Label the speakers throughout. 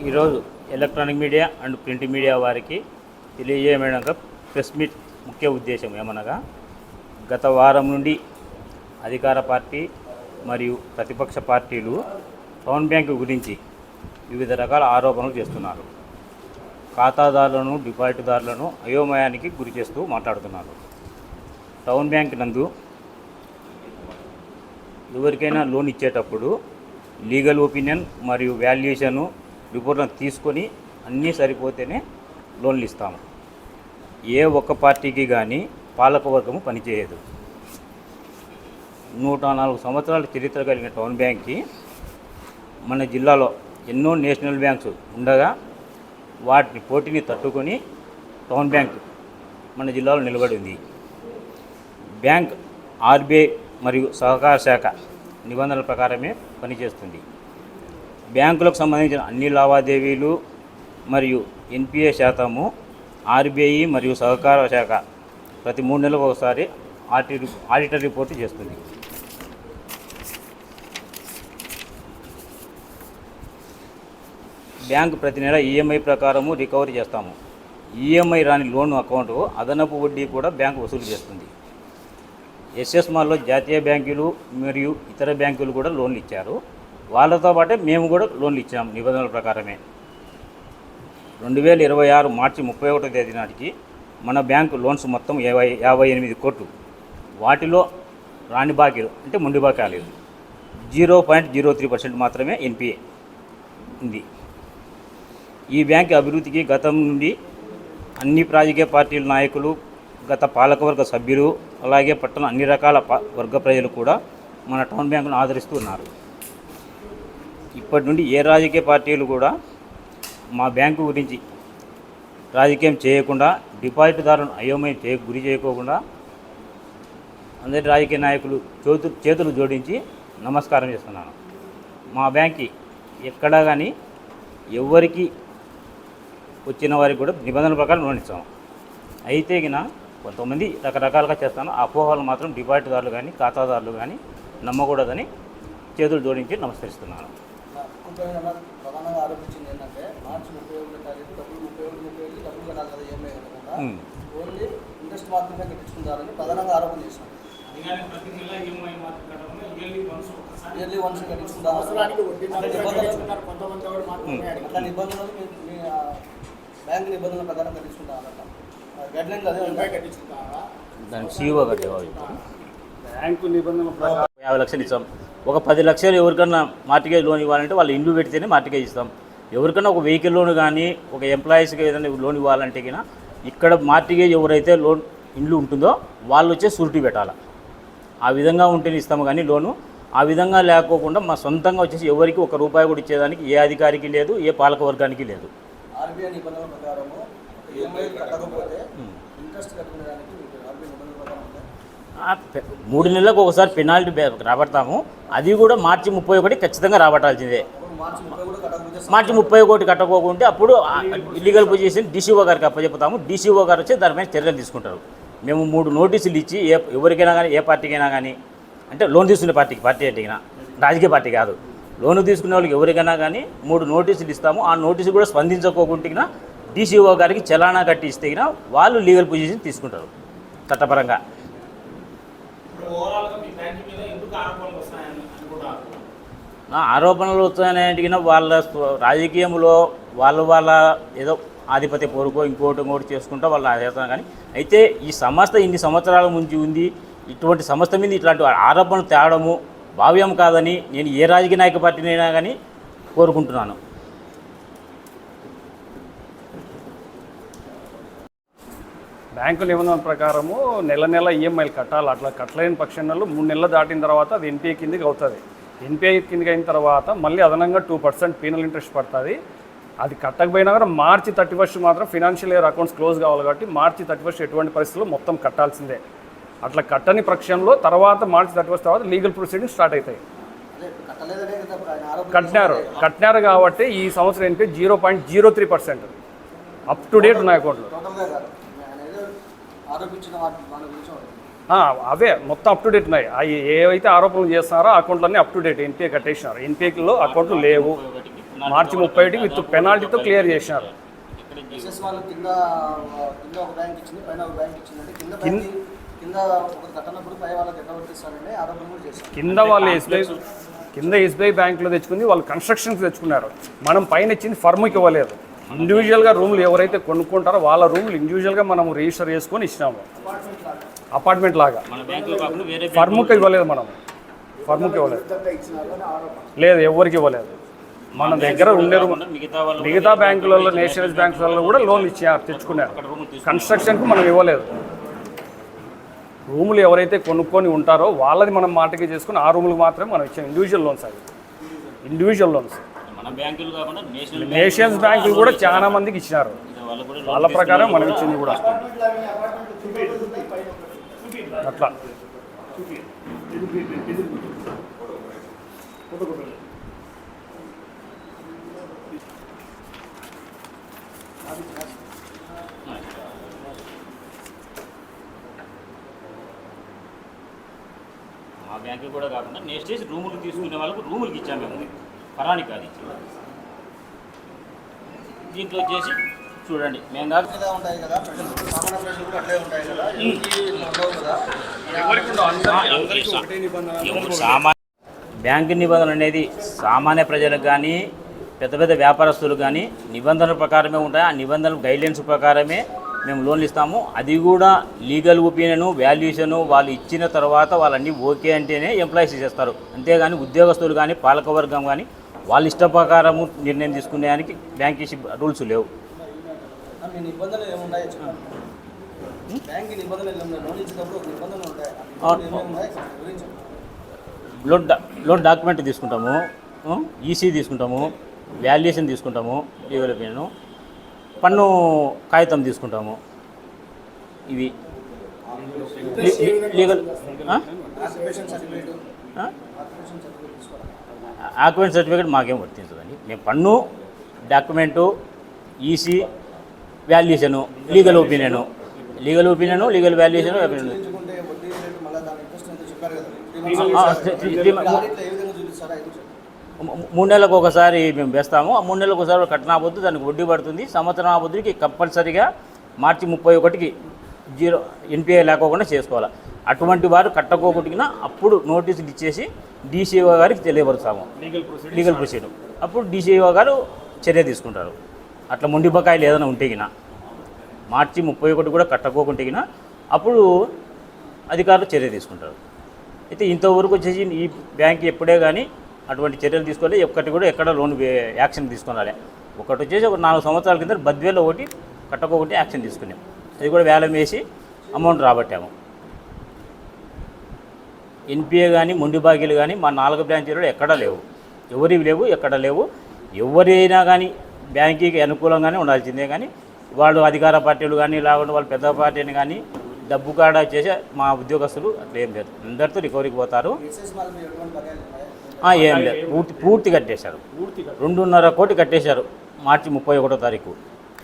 Speaker 1: ఈరోజు electronic media and print media వారికి తెలియజేయడం ప్రెస్ మీట్ ముఖ్య ఉద్దేశం ఏమనగా గత వారం నుండి అధికార పార్టీ మరియు ప్రతిపక్ష పార్టీలు టౌన్ బ్యాంకు గురించి వివిధ రకాల ఆరోపణలు చేస్తున్నారు. ఖాతాదారులను డిపాజిట్దారులను అయోమయానికి గురి చేస్తూ మాట్లాడుతున్నారు. టౌన్ బ్యాంక్ నందు ఎవరికైనా లోన్ ఇచ్చేటప్పుడు లీగల్ ఒపీనియన్ మరియు వాల్యుయేషను రిపోర్ట్లను తీసుకొని అన్నీ సరిపోతేనే లోన్లు ఇస్తాము. ఏ ఒక్క పార్టీకి కానీ పాలకవర్గము పనిచేయదు. 104 సంవత్సరాల చరిత్ర కలిగిన టౌన్ బ్యాంక్కి మన జిల్లాలో ఎన్నో నేషనల్ బ్యాంక్స్ ఉండగా వాటిని పోటీని తట్టుకొని టౌన్ బ్యాంక్ మన జిల్లాలో నిలబడి ఉంది. బ్యాంక్ ఆర్బీఐ మరియు సహకార శాఖ నిబంధనల ప్రకారమే పనిచేస్తుంది. బ్యాంకులకు సంబంధించిన అన్ని లావాదేవీలు మరియు ఎన్పిఏ శాతము ఆర్బీఐ మరియు సహకార శాఖ ప్రతి 3 నెలలకు ఒకసారి ఆడిటర్ రిపోర్టు చేస్తుంది. బ్యాంకు ప్రతి నెల ఈఎంఐ ప్రకారము రికవరీ చేస్తాము. ఈఎంఐ రాని లోన్ అకౌంట్ అదనపు వడ్డీ కూడా బ్యాంకు వసూలు చేస్తుంది. ఎస్ఎస్ మాల్లో జాతీయ బ్యాంకులు మరియు ఇతర బ్యాంకులు కూడా లోన్లు ఇచ్చారు. వాళ్ళతో పాటే మేము కూడా లోన్లు ఇచ్చాము నిబంధనల ప్రకారమే. 2026 మార్చి 31వ తేదీ నాటికి మన బ్యాంకు లోన్స్ మొత్తం 58 కోట్లు. వాటిలో రాని బాకీలు అంటే మొండి బాకీలు 0.03% మాత్రమే ఎన్పిఏ ఉంది. ఈ బ్యాంకు అభివృద్ధికి గతం నుండి అన్ని రాజకీయ పార్టీల నాయకులు, గత పాలకవర్గ సభ్యులు, అలాగే పట్టణ అన్ని రకాల వర్గ ప్రజలు కూడా మన టౌన్ బ్యాంకును ఆదరిస్తూ ఉన్నారు. ఇప్పటి నుండి ఏ రాజకీయ పార్టీలు కూడా మా బ్యాంకు గురించి రాజకీయం చేయకుండా, డిపాజిట్దారులను అయోమయం గురి చేయకోకుండా అందరి రాజకీయ నాయకులు చేతులు జోడించి నమస్కారం చేస్తున్నాను. మా బ్యాంక్కి ఎక్కడా కానీ ఎవరికి వచ్చిన వారికి కూడా నిబంధనల ప్రకారం లోన్ ఇస్తాము. అయితే కొంతమంది రకరకాలుగా చేస్తాను. అపోహలు మాత్రం డిపాజిట్దారులు కానీ ఖాతాదారులు కానీ నమ్మకూడదని చేతులు జోడించి నమస్కరిస్తున్నాను.
Speaker 2: ప్రధానంగా ఆరోపించింది ఏంటంటే మార్చి 31వ తారీఖు డబ్బులు కట్టాలి కదా ఏమీ కట్టకుండా ఓన్లీ ఇంట్రెస్ట్ మాత్రమే కట్టించుకుంటారని ప్రధానంగా ఆరోపణ చేశారు. ఇయర్లీ వన్స్ కట్టించుకుంటారు. అట్లా నిబంధనలు బ్యాంక్ నిబంధనల ప్రకారం కట్టించుకుంటారట. గైడ్ లైన్ అదే కట్టించుకుంటారా?
Speaker 1: దానికి సీఓ గారు జవాబు
Speaker 2: బ్యాంకు నిబంధనల ప్రకారం
Speaker 1: 50 లక్షలు ఇస్తాం. ఒక 10 లక్షలు ఎవరికన్నా మార్టిగేజ్ లోన్ ఇవ్వాలంటే వాళ్ళు ఇండ్లు పెడితేనే మార్టిగేజ్ ఇస్తాం. ఎవరికైనా ఒక వెహికల్ లోన్ కానీ ఒక ఎంప్లాయీస్కి ఏదైనా లోన్ ఇవ్వాలంటే ఇక్కడ మార్టిగేజ్ ఎవరైతే లోన్ ఇండ్లు ఉంటుందో వాళ్ళు వచ్చే షూరిటీ పెట్టాలి. ఆ విధంగా ఉంటేనే ఇస్తాము కానీ లోను ఆ విధంగా లేకోకుండా మా సొంతంగా వచ్చేసి ఎవరికి ₹1 కూడా ఇచ్చేదానికి ఏ అధికారికి లేదు, ఏ పాలక వర్గానికి లేదు.
Speaker 2: ఆర్బీఐ నిబంధనల ప్రకారం ఈఎంఐ కట్టకపోతే ఇంట్రెస్ట్ కట్టుకోవడానికి ఆర్బీఐ నిబంధనల ప్రకారం
Speaker 1: 3 నెలలకు ఒకసారి పెనాల్టీ రాబడతాము. అది కూడా మార్చి 31 ఖచ్చితంగా రాబట్టాల్సిందే. మార్చి 31 కట్టకోకుంటే అప్పుడు ఇల్లీగల్ పొజిషన్ డీసీఓ గారికి అప్పచెప్తాము. డీసీఓ గారు వచ్చి దాని మీద చర్యలు తీసుకుంటారు. మేము 3 నోటీసులు ఇచ్చి ఎవరికైనా కానీ ఏ పార్టీకైనా కానీ అంటే లోన్ తీసుకునే పార్టీ అంటే రాజకీయ పార్టీ కాదు, లోను తీసుకునే వాళ్ళకి ఎవరికైనా కానీ 3 నోటీసులు ఇస్తాము. ఆ నోటీసు కూడా స్పందించకోకుంటే డీసీఓ గారికి చలానా కట్టి ఇస్తే వాళ్ళు లీగల్ పొజిషన్ తీసుకుంటారు చట్టపరంగా. ఆరోపణలు వస్తాయని వాళ్ళ రాజకీయంలో వాళ్ళ ఏదో ఆధిపత్య పోరుకో ఇంకోటి చేసుకుంటా వాళ్ళు చేస్తాను. కానీ అయితే ఈ సంస్థ ఇన్ని సంవత్సరాల నుంచి ఉంది. ఇటువంటి సంస్థ మీద ఇట్లాంటి ఆరోపణలు తేవడము భావ్యం కాదని నేను ఏ రాజకీయ నాయక పార్టీనైనా కానీ కోరుకుంటున్నాను.
Speaker 3: బ్యాంకు నిబంధనల ప్రకారము నెల ఈఎంఐలు కట్టాలి. అట్లా కట్టలేని పక్షంలో 3 నెలలు దాటిన తర్వాత అది ఎన్పిఐ కిందకి అవుతుంది. ఎన్పిఐ కిందకి అయిన తర్వాత మళ్ళీ అదనంగా 2% పీనల్ ఇంట్రెస్ట్ పడుతుంది. అది కట్టకపోయినా కూడా మార్చి 31 మాత్రం ఫినాన్షియల్ ఇయర్ అకౌంట్స్ క్లోజ్ కావాలి. కాబట్టి మార్చి 31 ఎటువంటి పరిస్థితుల్లో మొత్తం కట్టాల్సిందే. అట్లా కట్టని పక్షంలో తర్వాత మార్చి 31 తర్వాత లీగల్ ప్రొసీడింగ్ స్టార్ట్ అవుతాయి. కట్టినారు కాబట్టి ఈ సంవత్సరం ఎన్పిఐ 0.03% అప్ టు డేట్ ఉన్నాయి అకౌంట్లో. అవే మొత్తం అప్ టు డేట్ ఉన్నాయి. అవి ఏవైతే ఆరోపణలు చేస్తున్నారో అకౌంట్లన్నీ అప్ టు డేట్ ఎన్పిఐ కట్టేసినారు. ఎన్పిఐలో అకౌంట్లు లేవు. మార్చి 31 విత్ పెనాల్టీతో క్లియర్ చేసినారు.
Speaker 2: ఎస్ఎస్ వాళ్ళు కింద ఒక బ్యాంక్ ఇచ్చింది, పైన ఒక బ్యాంక్ ఇచ్చిందంటే కింద ఒక కట్టనప్పుడు పై వాళ్ళకి ఎట్లా వర్తిస్తారంటే ఆరోపణ కూడా చేస్తారు.
Speaker 3: కింద ఎస్బీఐ బ్యాంకులో తెచ్చుకుంది వాళ్ళు కన్స్ట్రక్షన్స్ తెచ్చుకున్నారు. మనం పైన ఇచ్చింది ఫర్మ్కి ఇవ్వలేదు. ఇండివిజువల్గా రూమ్లు ఎవరైతే కొనుక్కుంటారో వాళ్ళ రూమ్లు ఇండివిజువల్గా మనం రిజిస్టర్ చేసుకొని ఇచ్చినాము, అపార్ట్మెంట్ లాగా. ఫర్మ్కి ఇవ్వలేదు, మనం ఫర్మ్కి ఇవ్వలేదు, లేదు ఎవరికి ఇవ్వలేదు. మన దగ్గర ఉండే మిగతా బ్యాంకులలో, నేషనలైజ్ బ్యాంకులలో కూడా లోన్లు ఇచ్చారు, తెచ్చుకున్నారు. కన్స్ట్రక్షన్కి మనం ఇవ్వలేదు. రూములు ఎవరైతే కొనుక్కొని ఉంటారో వాళ్ళది మనం మాటకి చేసుకుని ఆ రూములకు మాత్రమే మనం ఇచ్చాం. ఇండివిజువల్ లోన్స్ అవి, ఇండివిజువల్ లోన్స్. నేషనల్స్ బ్యాంకులు కూడా చాలా మందికి ఇచ్చినారు, వాళ్ళ ప్రకారం మనం ఇచ్చింది కూడా అట్లా.
Speaker 1: మా బ్యాంకు కూడా కాకుండా నెక్స్ట్ చేసి రూములు తీసుకునే వాళ్ళకు రూములకి ఇచ్చాము మేము, పరానికి కాదు ఇచ్చాము. దీంట్లో వచ్చేసి చూడండి మేము కాదు
Speaker 2: ఉంటాయి కదా, సామాన్య ప్రజలు కూడా అట్లే ఉంటాయి కదా,
Speaker 1: బ్యాంకు నిబంధనలు అనేది సామాన్య ప్రజలకు కానీ పెద్ద పెద్ద వ్యాపారస్తులకు కానీ నిబంధనల ప్రకారమే ఉంటాయి. ఆ నిబంధనలు గైడ్లైన్స్ ప్రకారమే మేము లోన్లు ఇస్తాము. అది కూడా లీగల్ ఒపీనియను, వాల్యుయేషను వాళ్ళు ఇచ్చిన తర్వాత వాళ్ళన్నీ ఓకే అంటేనే ఎంప్లాయీస్ చేస్తారు. అంతేగాని ఉద్యోగస్తులు కానీ పాలకవర్గం కానీ వాళ్ళ ఇష్ట ప్రకారము నిర్ణయం తీసుకునేదానికి బ్యాంక్ రూల్స్ లేవు.
Speaker 2: నిబంధనలు ఏమున్నాయి చెప్పండి. బ్యాంక్ నిబంధనలు ఏమున్నాయి? లోన్ ఇచ్చినప్పుడు నిబంధనలు ఉంటాయి.
Speaker 1: లోన్ డాక్యుమెంట్ తీసుకుంటాము, ఈసీ తీసుకుంటాము, వాల్యుయేషన్ తీసుకుంటాము, లీగల్ ఒపీనియను, పన్ను కాగితం తీసుకుంటాము. ఇవి లీగల్ ఆక్యుపెంట్ సర్టిఫికేట్ మాకేం వర్తించదండి. మేము పన్ను, document, EC, valuation, legal opinion, legal valuation. 3 నెలలకు ఒకసారి మేము వేస్తాము. ఆ 3 నెలలకు ఒకసారి కట్టనాబొద్దు, దానికి వడ్డీ పడుతుంది. సంవత్సరం ఆబొద్దుకి కంపల్సరీగా మార్చి 31కి 0 ఎన్పిఐ లేకోకుండా చేసుకోవాలి. అటువంటి వారు కట్టకోకుండా అప్పుడు నోటీసులు ఇచ్చేసి డీసీఓ గారికి తెలియపరుస్తాము, లీగల్ ప్రొసీడర్. అప్పుడు డీసీఓ గారు చర్య తీసుకుంటారు. అట్లా మొండి బకాయిలు ఏదైనా ఉంటే గిన మార్చి 31 కూడా కట్టకోకుంటే అప్పుడు అధికారులు చర్య తీసుకుంటారు. అయితే ఇంతవరకు వచ్చేసి ఈ బ్యాంక్ ఎప్పుడే కానీ అటువంటి చర్యలు తీసుకోవాలి. ఒక్కటి కూడా ఎక్కడ లోన్ యాక్షన్ తీసుకున్నాలి. ఒకటి వచ్చేసి ఒక 4 సంవత్సరాల కింద బద్వేలో ఒకటి కట్టకోకటి యాక్షన్ తీసుకున్నాం. అది కూడా వేలం వేసి అమౌంట్ రాబట్టాము. ఎన్పిఏ కానీ మొండి బాకీలు కానీ మా 4 బ్రాంచీలలో ఎక్కడా లేవు, ఎవరివి లేవు, ఎక్కడ లేవు. ఎవరైనా కానీ బ్యాంకీకి అనుకూలంగానే ఉండాల్సిందే. కానీ వాళ్ళు అధికార పార్టీలు కానీ లేకుండా వాళ్ళు పెద్ద పార్టీని కానీ డబ్బు కాడ చేసే మా ఉద్యోగస్తులు అట్లా ఏం లేదు, అందరితో రికవరీకి పోతారు. ఏం లేదు, పూర్తి కట్టేశారు. 2.5 కోటి కట్టేశారు మార్చి 31వ తారీఖు.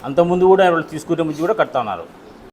Speaker 1: అంతకుముందు కూడా వాళ్ళు తీసుకునే ముందు కూడా కడతా ఉన్నారు.